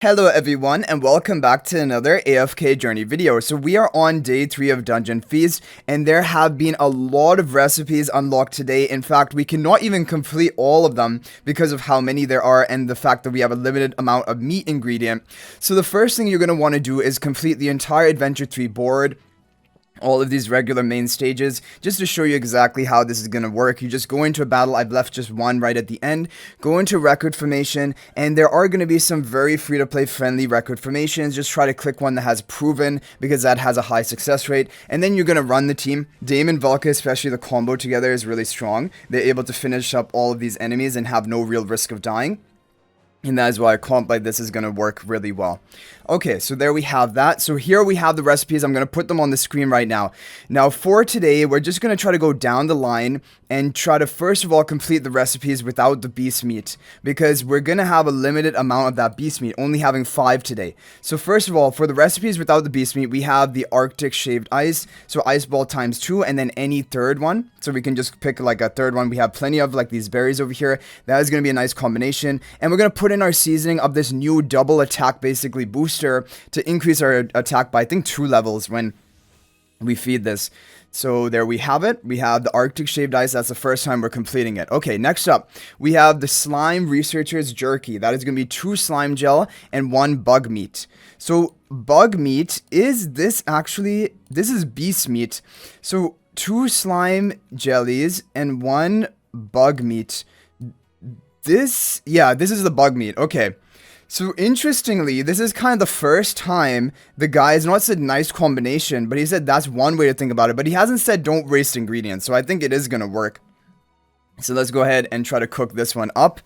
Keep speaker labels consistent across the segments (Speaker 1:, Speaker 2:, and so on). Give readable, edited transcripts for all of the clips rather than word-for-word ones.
Speaker 1: Hello everyone and welcome back to another AFK journey video. So we are on day 3 of Dungeon Feast and there have been a lot of recipes unlocked today. In fact, we cannot even complete all of them because of how many there are and the fact that we have a limited amount of meat ingredient. So the first thing you're going to want to do is complete the entire Adventure 3 board. All of these regular main stages, just to show you exactly how this is going to work. You just go into a battle. I've left just one right at the end. Go into record formation, and there are going to be some very free-to-play friendly record formations. Just try to click one that has proven, because that has a high success rate. And then you're going to run the team. Dame and Valka, especially the combo together, is really strong. They're able to finish up all of these enemies and have no real risk of dying. And that is why a comp like this is going to work really well. Okay, so there we have that. So here we have the recipes. I'm going to put them on the screen right now. Now for today, we're just going to try to go down the line and try to first of all complete the recipes without the beast meat. Because we're going to have a limited amount of that beast meat, only having 5 today. So first of all, for the recipes without the beast meat, we have the Arctic Shaved Ice. So Ice Ball times 2 and then any third one. So we can just pick like a third one. We have plenty of like these berries over here. That is going to be a nice combination. And we're going to put in our seasoning of this new double attack basically booster to increase our attack by I think 2 levels when we feed this. So there we have it. We have the Arctic Shaved Ice. That's the first time we're completing it. Okay, next up, we have the Slime Researcher's Jerky. That is going to be 2 slime gel and 1 bug meat. So bug meat, is this actually, this is beast meat. So 2 slime jellies and 1 bug meat. This is the bug meat. Okay. So interestingly, this is kind of the first time the guy has not said nice combination, but he said that's one way to think about it. But he hasn't said don't waste ingredients, so I think it is going to work. So let's go ahead and try to cook this one up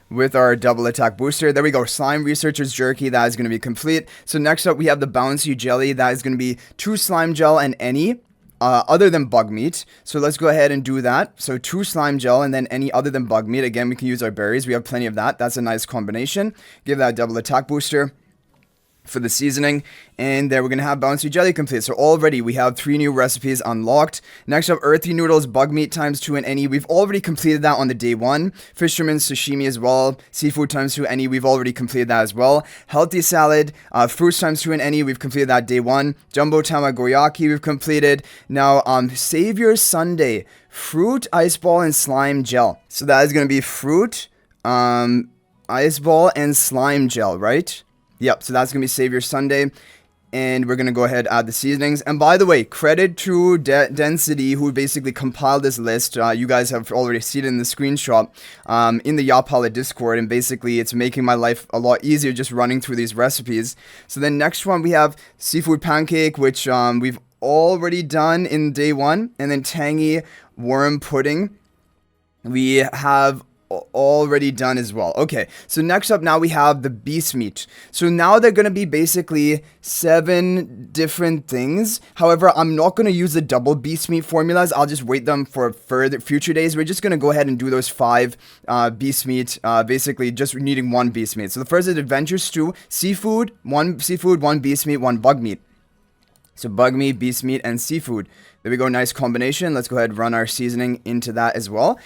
Speaker 1: with our double attack booster. There we go. Slime Researcher's Jerky, that is going to be complete. So next up, we have the Bouncy Jelly. That is going to be 2 slime gel and any other than bug meat. So let's go ahead and do that. So 2 slime gel and then any other than bug meat. Again, we can use our berries. We have plenty of that. That's a nice combination. Give that a double attack booster for the seasoning, and there we're gonna have Bouncy Jelly complete. So already we have 3 new recipes unlocked. Next up, Earthy Noodles, bug meat times 2 and any. We've already completed that on the day 1. Fisherman's Sashimi as well. Seafood times 2 any. We've already completed that as well. Healthy Salad, fruits times 2 and any. We've completed that day 1. Jumbo Tamagoyaki we've completed. Now Savior's Sundae, fruit, ice ball, and slime gel. So that is gonna be fruit, ice ball, and slime gel, right? Yep, so that's going to be Savior Sunday, and we're going to go ahead and add the seasonings. And by the way, credit to Density, who basically compiled this list. You guys have already seen it in the screenshot in the Yapala Discord, and basically it's making my life a lot easier just running through these recipes. So then next one, we have Seafood Pancake, which we've already done in day 1, and then Tangy Worm Pudding. We have already done as well. Okay, so next up now we have the beast meat. So now they're going to be basically 7 different things. However, I'm not going to use the double beast meat formulas. I'll just wait them for further future days. We're just going to go ahead and do those 5 beast meat, basically just needing 1 beast meat. So the first is Adventure Stew, seafood, 1 beast meat, 1 bug meat. So bug meat, beast meat, and seafood. There we go, nice combination. Let's go ahead and run our seasoning into that as well.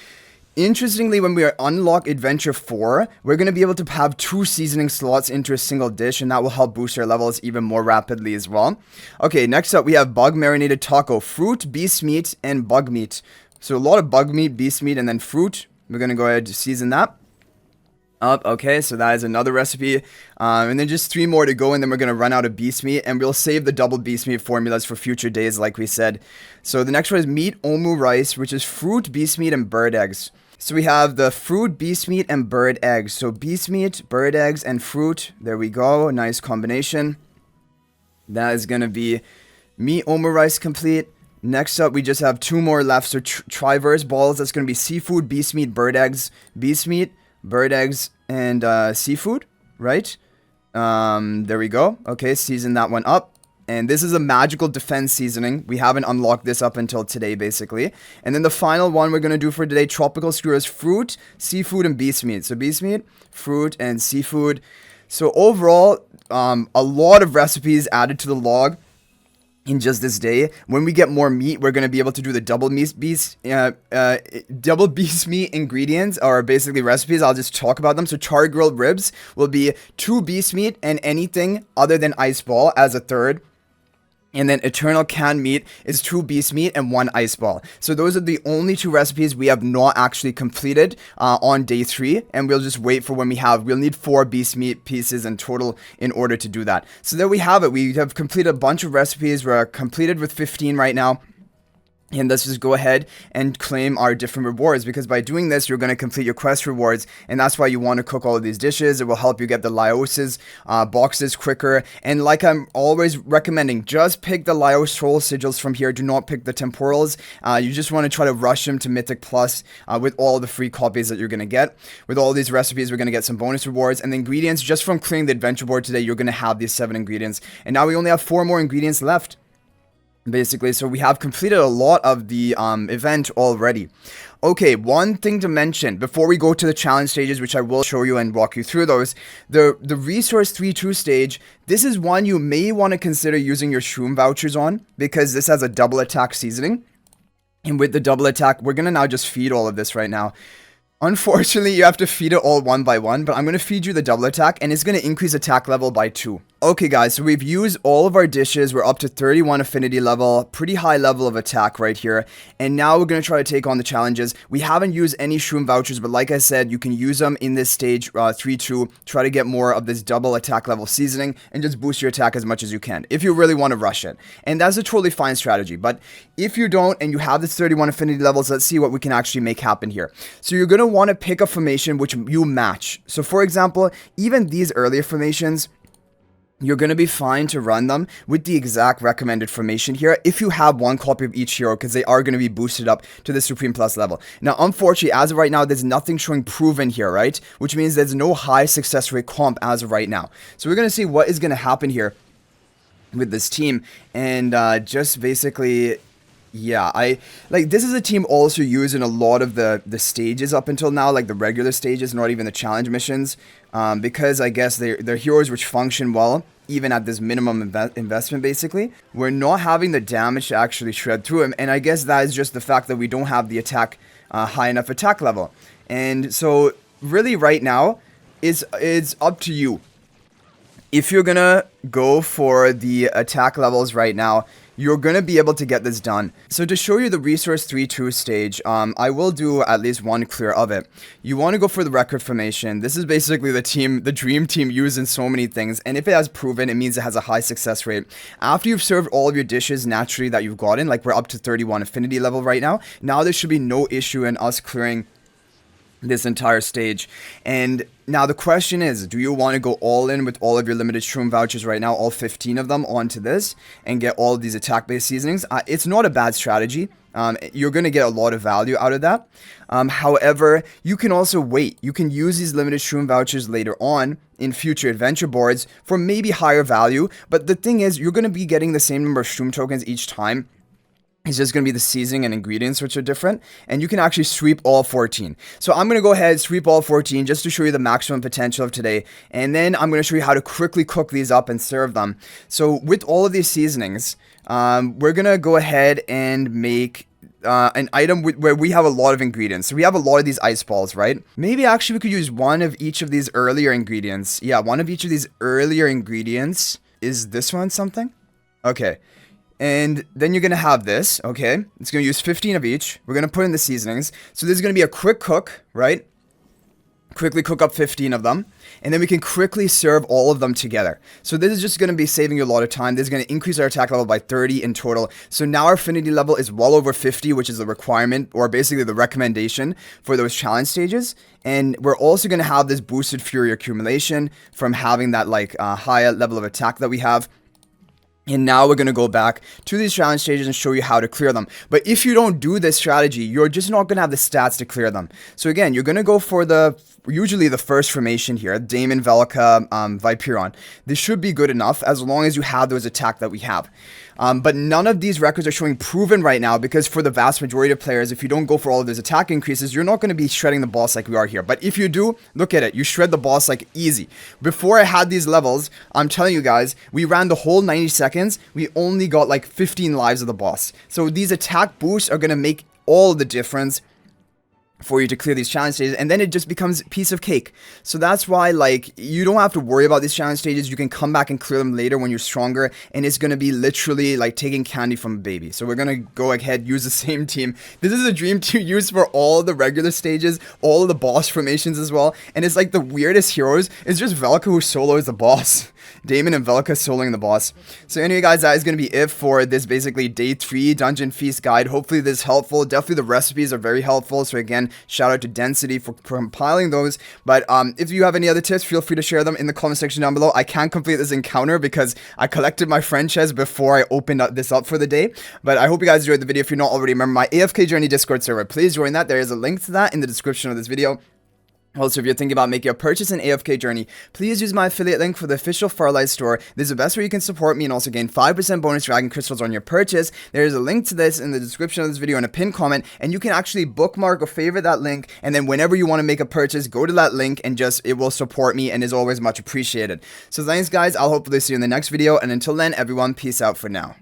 Speaker 1: Interestingly, when we unlock Adventure 4, we're going to be able to have 2 seasoning slots into a single dish, and that will help boost our levels even more rapidly as well. Okay, next up we have Bug Marinated Taco, fruit, beast meat, and bug meat. So a lot of bug meat, beast meat, and then fruit. We're going to go ahead and season that up. Okay, so that is another recipe, and then just 3 more to go, and then we're going to run out of beast meat, and we'll save the double beast meat formulas for future days like we said. So the next one is Meat Omu Rice, which is fruit, beast meat, and bird eggs. So we have the fruit, beast meat, and bird eggs. So beast meat, bird eggs, and fruit. There we go. Nice combination. That is going to be Meat Omu Rice complete. Next up, we just have 2 more left. So Triverse Balls. That's going to be seafood, beast meat, bird eggs, beast meat, bird eggs, and seafood, right? There we go. Okay, season that one up. And this is a magical defense seasoning. We haven't unlocked this up until today, basically. And then the final one we're going to do for today, Tropical Skewers, fruit, seafood, and beast meat. So beast meat, fruit, and seafood. So overall, a lot of recipes added to the log. in just this day. When we get more meat, we're going to be able to do the double beast meat ingredients, or basically recipes. I'll just talk about them. So char grilled ribs will be 2 beast meat and anything other than ice ball as a third. And then eternal canned meat is 2 beast meat and 1 ice ball. So those are the only 2 recipes we have not actually completed on day 3. And we'll just wait for when we'll need 4 beast meat pieces in total in order to do that. So there we have it. We have completed a bunch of recipes. We're completed with 15 right now. And let's just go ahead and claim our different rewards, because by doing this, you're going to complete your quest rewards. And that's why you want to cook all of these dishes. It will help you get the Laios boxes quicker. And like I'm always recommending, just pick the Laios soul sigils from here. Do not pick the temporals. You just want to try to rush them to Mythic Plus with all the free copies that you're going to get. With all these recipes, we're going to get some bonus rewards. And the ingredients, just from clearing the adventure board today, you're going to have these 7 ingredients. And now we only have 4 more ingredients left, basically. So we have completed a lot of the event already. Okay, one thing to mention before we go to the challenge stages, which I will show you and walk you through those. The resource 3-2 stage, this is one you may want to consider using your shroom vouchers on, because this has a double attack seasoning. And with the double attack, we're going to now just feed all of this right now. Unfortunately, you have to feed it all one by one, but I'm going to feed you the double attack, and it's going to increase attack level by 2. Okay guys, so we've used all of our dishes. We're up to 31 affinity level, pretty high level of attack right here. And now we're going to try to take on the challenges. We haven't used any shroom vouchers, but like I said, you can use them in this stage 3-2. Try to get more of this double attack level seasoning and just boost your attack as much as you can if you really want to rush it. And that's a totally fine strategy. But if you don't and you have this 31 affinity levels, let's see what we can actually make happen here. So you're going to want to pick a formation which you match. So for example, even these earlier formations, you're going to be fine to run them with the exact recommended formation here if you have 1 copy of each hero, because they are going to be boosted up to the Supreme Plus level. Now, unfortunately, as of right now, there's nothing showing proven here, right? Which means there's no high success rate comp as of right now. So we're going to see what is going to happen here with this team, and just basically... yeah, this is a team also used in a lot of the stages up until now, like the regular stages, not even the challenge missions, because I guess they're heroes which function well, even at this minimum investment, basically. We're not having the damage to actually shred through him, and I guess that is just the fact that we don't have the attack, high enough attack level. And so, really right now, it's up to you. If you're gonna go for the attack levels right now, you're going to be able to get this done. So to show you the resource 3-2 stage, I will do at least 1 clear of it. You want to go for the record formation. This is basically the dream team used in so many things. And if it has proven, it means it has a high success rate. After you've served all of your dishes naturally that you've gotten, like we're up to 31 affinity level right now, now there should be no issue in us clearing this entire stage. And now the question is, do you want to go all in with all of your limited shroom vouchers right now, all 15 of them onto this, and get all of these attack based seasonings? It's not a bad strategy. You're going to get a lot of value out of that. However, you can also wait. You can use these limited shroom vouchers later on in future adventure boards for maybe higher value. But the thing is, you're going to be getting the same number of shroom tokens each time. It's just going to be the seasoning and ingredients which are different, and you can actually sweep all 14. So I'm going to go ahead and sweep all 14 just to show you the maximum potential of today, and then I'm going to show you how to quickly cook these up and serve them. So with all of these seasonings, we're going to go ahead and make an item where we have a lot of ingredients. So we have a lot of these ice balls, right? Maybe actually we could use one of each of these earlier ingredients. Yeah, one of each of these earlier ingredients. Is this one something? Okay. And then you're going to have this, okay? It's going to use 15 of each. We're going to put in the seasonings. So this is going to be a quick cook, right? Quickly cook up 15 of them. And then we can quickly serve all of them together. So this is just going to be saving you a lot of time. This is going to increase our attack level by 30 in total. So now our affinity level is well over 50, which is the requirement, or basically the recommendation for those challenge stages. And we're also going to have this boosted fury accumulation from having that higher level of attack that we have. And now we're going to go back to these challenge stages and show you how to clear them. But if you don't do this strategy, you're just not going to have the stats to clear them. So again, you're going to go for usually the first formation here, Daemon, Velica, Viperon. This should be good enough as long as you have those attack that we have. But none of these records are showing proven right now, because for the vast majority of players, if you don't go for all of those attack increases, you're not going to be shredding the boss like we are here. But if you do, look at it. You shred the boss like easy. Before I had these levels, I'm telling you guys, we ran the whole 90 seconds seconds, we only got like 15 lives of the boss. So these attack boosts are going to make all the difference for you to clear these challenge stages, and then it just becomes piece of cake. So that's why, like, you don't have to worry about these challenge stages. You can come back and clear them later when you're stronger, and it's gonna be literally like taking candy from a baby. So we're gonna go ahead, use the same team. This is a dream to use for all the regular stages, all of the boss formations as well, and it's like the weirdest heroes. It's just Velka who solos the boss. Damon and Velka soloing the boss. So anyway, guys, that is going to be it for this basically day 3 Dungeon Feast guide. Hopefully this is helpful. Definitely the recipes are very helpful. So again, shout out to Density for compiling those. But if you have any other tips, feel free to share them in the comment section down below. I can't complete this encounter because I collected my friend chest before I opened this up for the day. But I hope you guys enjoyed the video. If you're not already, remember my AFK Journey Discord server. Please join that. There is a link to that in the description of this video. Also, if you're thinking about making a purchase in AFK Journey, please use my affiliate link for the official Farlight store. This is the best way you can support me and also gain 5% bonus dragon crystals on your purchase. There is a link to this in the description of this video and a pinned comment, and you can actually bookmark or favorite that link, and then whenever you want to make a purchase, go to that link and it will support me and is always much appreciated. So thanks guys, I'll hopefully see you in the next video, and until then, everyone, peace out for now.